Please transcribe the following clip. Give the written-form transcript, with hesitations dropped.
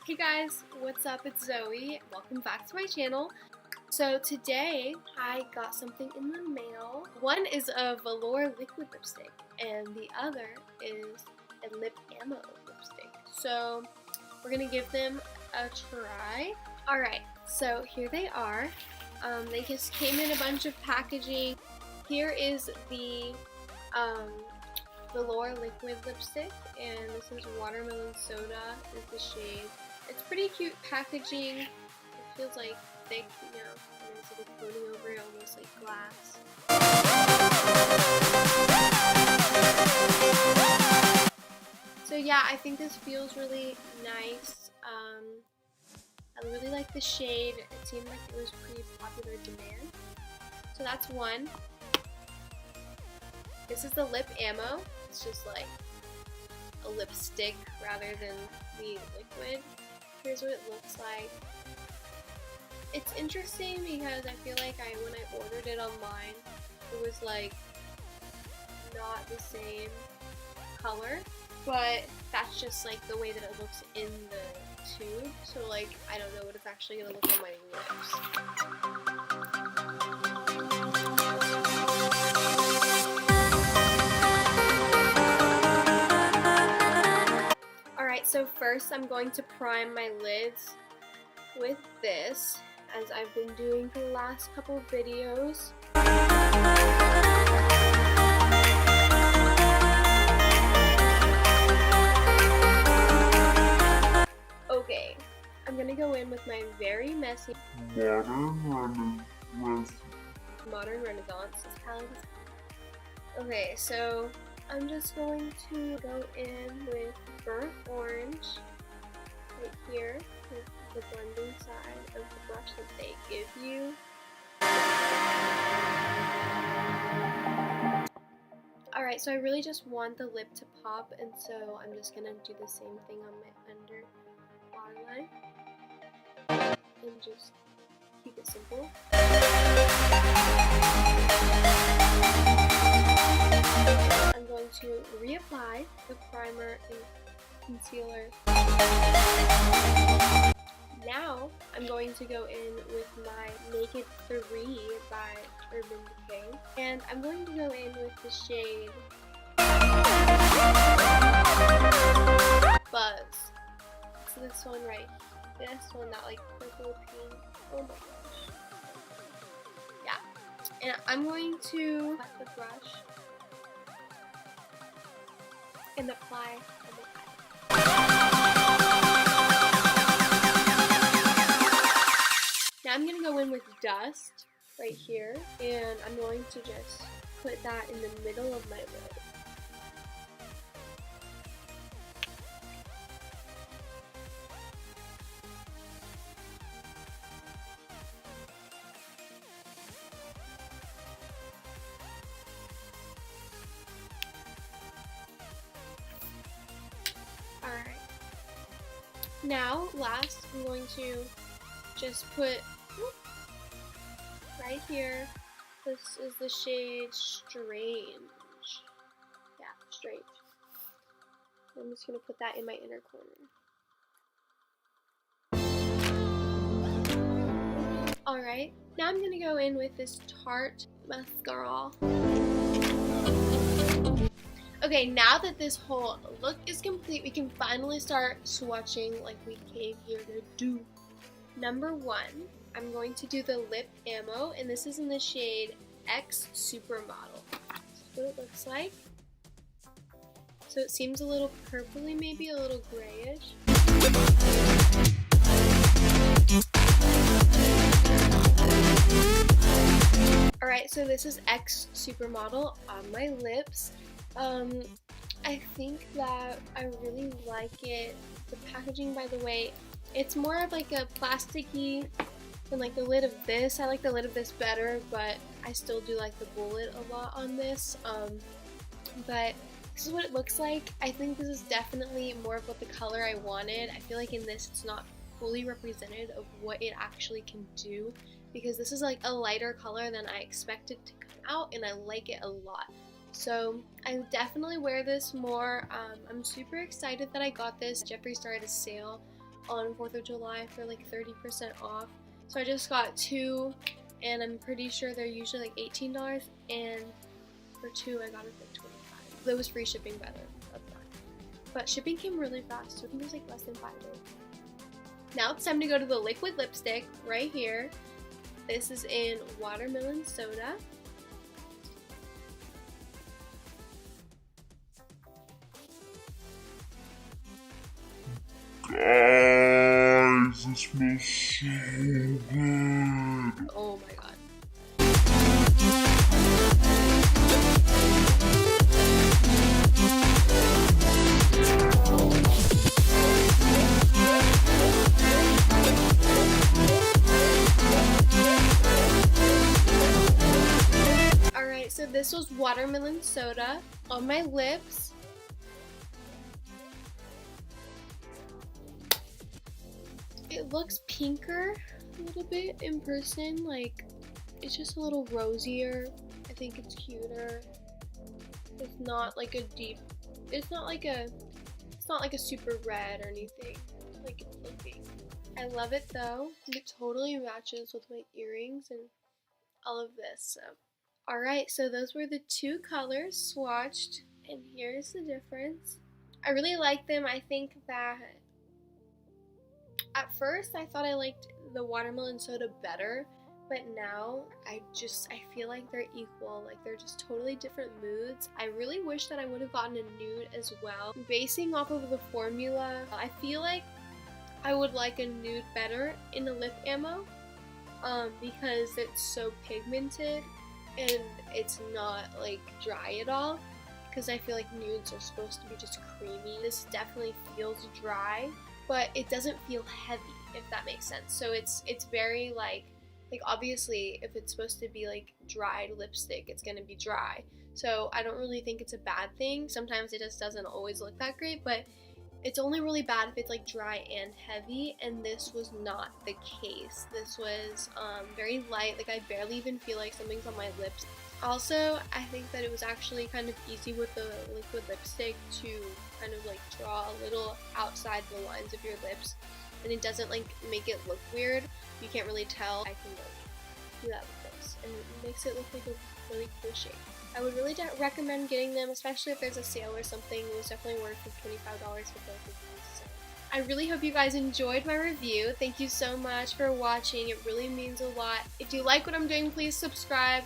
Hey guys, what's up? It's Zoe. Welcome back to my channel. So today I got something in the mail. One is a velour liquid lipstick and the other is a lip ammo lipstick. So we're gonna give them a try. Alright, so here they are. They just came in a bunch of packaging. Here is the velour liquid lipstick, and this is watermelon soda is the shade. It's pretty cute packaging. It feels like thick, you know, and there's like a coating over it, almost like glass. So yeah, I think this feels really nice. I really like the shade. It seemed like it was pretty popular demand. So that's one. This is the lip ammo. It's just like a lipstick rather than the liquid. Here's what it looks like. It's interesting because I feel like when I ordered it online, it was like not the same color, but that's just like the way that it looks in the tube. So like I don't know what it's actually gonna look on my lips. So first I'm going to prime my lids with this, as I've been doing for the last couple of videos. Okay, I'm gonna go in with my very messy Modern Renaissance palette. Okay, so I'm just going to go in with burnt orange right here with the blending side of the brush that they give you. Alright, so I really just want the lip to pop, and so I'm just gonna do the same thing on my under waterline and just keep it simple. I'm going to reapply the primer and concealer. Now I'm going to go in with my Naked 3 by Urban Decay, and I'm going to go in with the shade Buzz. So this one right here, this one, that like purple pink. Oh my gosh. Yeah, and I'm going to wet the brush and apply on the eye. Now I'm going to go in with dust right here, and I'm going to just put that in the middle of my lid. Alright. Now, last, I'm going to just put right here. This is the shade Strange. Yeah, Strange. I'm just going to put that in my inner corner. Alright, now I'm going to go in with this Tarte mascara. Okay, now that this whole look is complete, we can finally start swatching like we came here to do. Number one, I'm going to do the lip ammo, and this is in the shade Ex-Supermodel. This is what it looks like. So it seems a little purpley, maybe a little grayish. Alright, so this is Ex-Supermodel on my lips. I think that I really like it. The packaging, by the way, it's more of like a plasticky than like the lid of this. I like the lid of this better, but I still do like the bullet a lot on this. But this is what it looks like. I think this is definitely more of what the color I wanted. I feel like in this it's not fully represented of what it actually can do, because this is like a lighter color than I expected to come out, and I like it a lot. So I definitely wear this more. I'm super excited that I got this. Jeffree Star had a sale on 4th of July for like 30% off. So I just got 2, and I'm pretty sure they're usually like $18, and for 2 I got it for $25. There was free shipping by the time. But shipping came really fast, so I think it was like less than 5 days. Now it's time to go to the liquid lipstick right here. This is in Watermelon Soda. Guys, it smells so good. Oh my god. Alright, so this was Watermelon Soda on my lips. It looks pinker a little bit in person, like it's just a little rosier. I think it's cuter. It's not like a deep, it's not like a super red or anything like it's looking. I love it though. It totally matches with my earrings and all of this. So alright, so those were the 2 colors swatched, and here's the difference. I really like them. I think that at first I thought I liked the Watermelon Soda better, but now I feel like they're equal. Like they're just totally different moods. I really wish that I would have gotten a nude as well. Basing off of the formula, I feel like I would like a nude better in the lip ammo because it's so pigmented and it's not like dry at all, because I feel like nudes are supposed to be just creamy. This definitely feels dry, but it doesn't feel heavy, if that makes sense. So it's very like obviously if it's supposed to be like dried lipstick, it's gonna be dry. So I don't really think it's a bad thing. Sometimes it just doesn't always look that great, but it's only really bad if it's like dry and heavy, and this was not the case. This was very light. Like I barely even feel like something's on my lips. Also, I think that it was actually kind of easy with the liquid lipstick to kind of like draw a little outside the lines of your lips, and it doesn't like make it look weird. You can't really tell. I can like do that with this, and it makes it look like a really cool shape. I would really recommend getting them, especially if there's a sale or something. It was definitely worth the $25 for both of these. So I really hope you guys enjoyed my review. Thank you so much for watching. It really means a lot. If you like what I'm doing, please subscribe.